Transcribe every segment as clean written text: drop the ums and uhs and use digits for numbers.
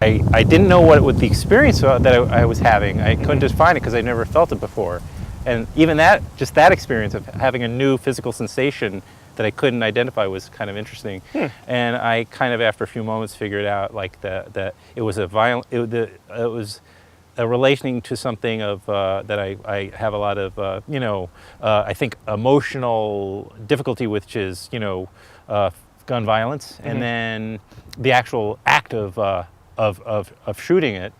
I didn't know what the experience that I was having. I couldn't define it because I never felt it before. And even just that experience of having a new physical sensation that I couldn't identify was kind of interesting. And I kind of, after a few moments, figured out like that it was a violent, it was a relating to something of that I have a lot of, I think emotional difficulty with, which is, gun violence, and then the actual act of shooting it.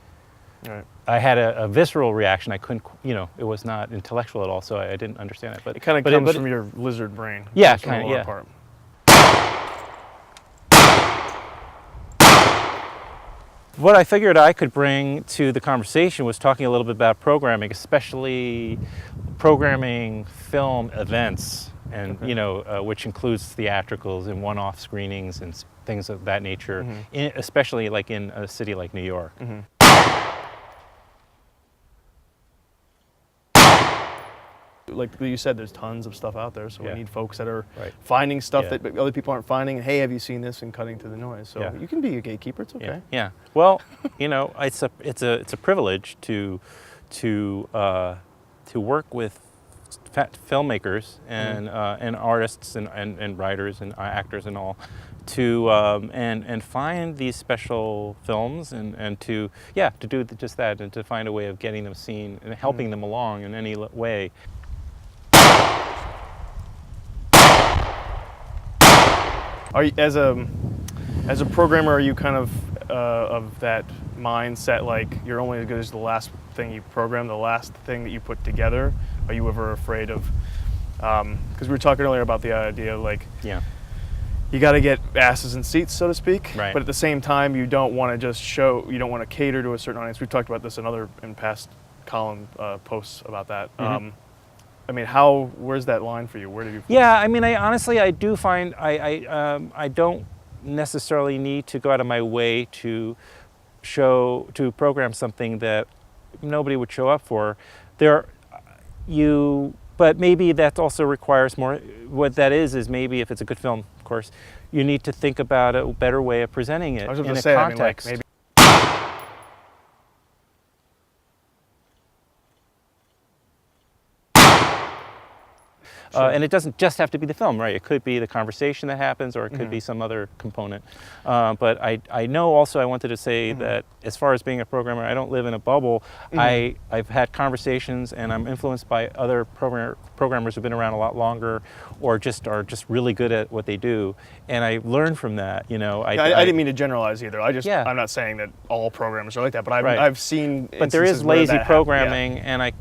Right. I had a visceral reaction. I couldn't, it was not intellectual at all, so I didn't understand it. But it kind of comes from your lizard brain. Yeah, kind of, yeah. Part. What I figured I could bring to the conversation was talking a little bit about programming, especially programming film events, and which includes theatricals and one-off screenings and things of that nature, especially like in a city like New York. Like you said, there's tons of stuff out there, so we need folks that are Right. finding stuff that other people aren't finding. And hey, have you seen this? And cutting to the noise. So you can be a gatekeeper. It's okay. Yeah. Well, it's a privilege to work with filmmakers and artists and writers and actors and all, to and find these special films and to do just that, and to find a way of getting them seen and helping them along in any way. Are you, as a programmer, are you kind of that mindset, like you're only as good as the last thing you program, the last thing that you put together? Are you ever afraid of, because we were talking earlier about the idea of like, you got to get asses in seats, so to speak, but at the same time, you don't want to just show, you don't want to cater to a certain audience. We've talked about this in past column posts about that. I mean, where's that line for you? Where did you? Yeah, I mean, I do find I don't necessarily need to go out of my way to program something that nobody would show up for. But maybe that also requires more. What that is maybe if it's a good film, of course, you need to think about a better way of presenting it in a context. I mean, like maybe and it doesn't just have to be the film, right? It could be the conversation that happens, or it could be some other component. But I know also I wanted to say that as far as being a programmer, I don't live in a bubble. I've had conversations, and I'm influenced by other programmers who've been around a lot longer, or are just really good at what they do, and I learn from that. I didn't mean to generalize either. I'm not saying that all programmers are like that, but I've seen. But there is lazy programming, and I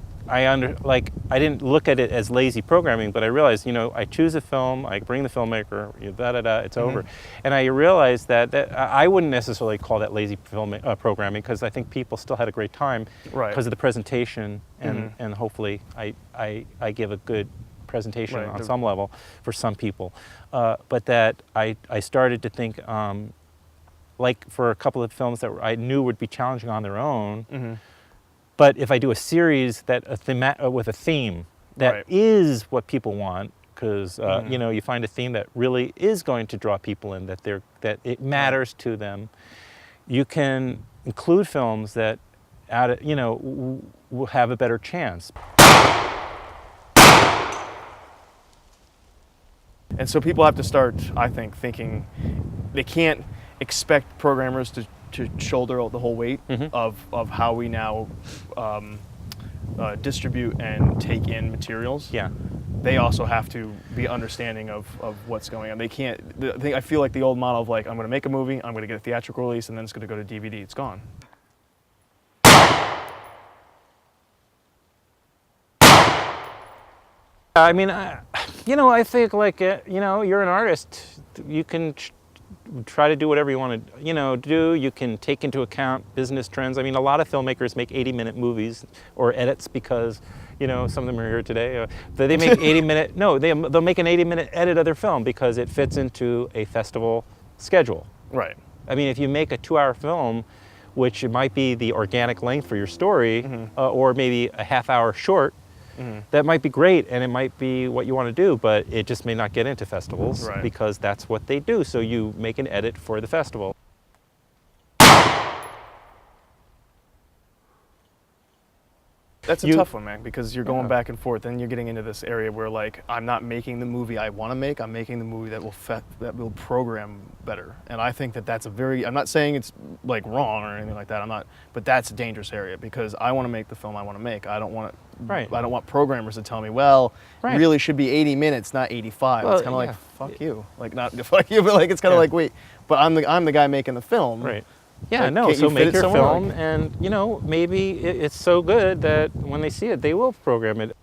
didn't look at it as lazy programming, but I realized, I choose a film, I bring the filmmaker, it's over. And I realized that I wouldn't necessarily call that lazy programming, because I think people still had a great time because of the presentation, and hopefully I give a good presentation on some level for some people. But that I started to think, like for a couple of films that I knew would be challenging on their own, but if I do a series with a theme that is what people want, because you find a theme that really is going to draw people in, that it matters to them, you can include films that will have a better chance. And so people have to start, I think, thinking they can't expect programmers to shoulder the whole weight of how we now distribute and take in materials. Yeah. They also have to be understanding of what's going on. They can't. I feel like the old model of like, I'm going to make a movie, I'm going to get a theatrical release, and then it's going to go to DVD. It's gone. I mean, I think like, you're an artist. You can try to do whatever you want to, do. You can take into account business trends. I mean, a lot of filmmakers make 80-minute movies or edits because, some of them are here today. They make 80-minute. No, they'll make an 80-minute edit of their film because it fits into a festival schedule. Right. I mean, if you make a 2-hour film, which it might be the organic length for your story, or maybe a half-hour short. That might be great, and it might be what you want to do, but it just may not get into festivals because that's what they do. So you make an edit for the festival. that's a tough one, man, because you're going back and forth, and you're getting into this area where like I'm not making the movie I want to make. I'm making the movie that will program better. And I think that that's a very. I'm not saying it's like wrong or anything like that. I'm not, but that's a dangerous area because I want to make the film I want to make. I don't want I don't want programmers to tell me, well, it really should be 80 minutes, not 85. Well, it's kind of like fuck you, like not fuck you, but like it's kind of like wait, but I'm the guy making the film. Right. Yeah, no, so make your film, and, you know, maybe it's so good that when they see it, they will program it.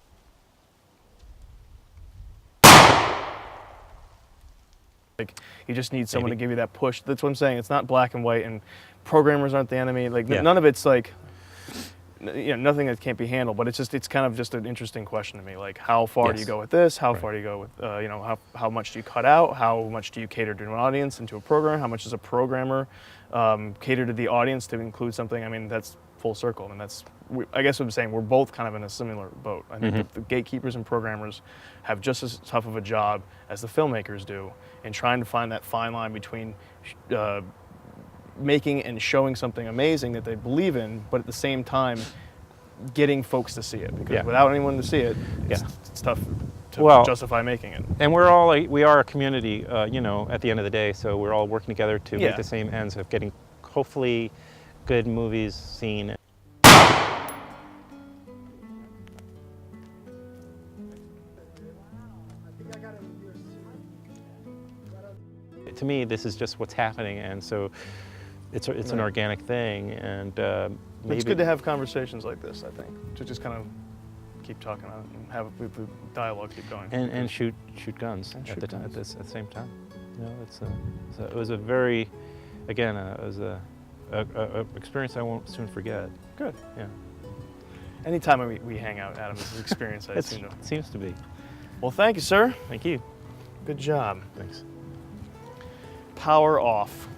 Like, you just need someone to give you that push. That's what I'm saying. It's not black and white, and programmers aren't the enemy. Like, none of it's like, you know, nothing that can't be handled, but it's kind of just an interesting question to me. Like, how far do you go with this? How far do you go with, you know, how much do you cut out? How much do you cater to an audience and to a program? How much does a programmer cater to the audience to include something? I mean, that's full circle. I mean, I guess what I'm saying, we're both kind of in a similar boat. I think that the gatekeepers and programmers have just as tough of a job as the filmmakers do in trying to find that fine line between making and showing something amazing that they believe in, but at the same time getting folks to see it, because without anyone to see it, it's tough to justify making it. And we are a community, you know, at the end of the day, so we're all working together to make the same ends of getting hopefully good movies seen. To me, this is just what's happening, and so it's an organic thing, and maybe it's good to have conversations like this. I think to just kind of keep talking about it and have the dialogue keep going, and shoot guns at the same time. You know, it was a very, again, it was a experience I won't soon forget. Good. Yeah. Anytime we hang out, Adam, it's an experience It seems to be. Well, thank you, sir. Thank you. Good job. Thanks. Power off.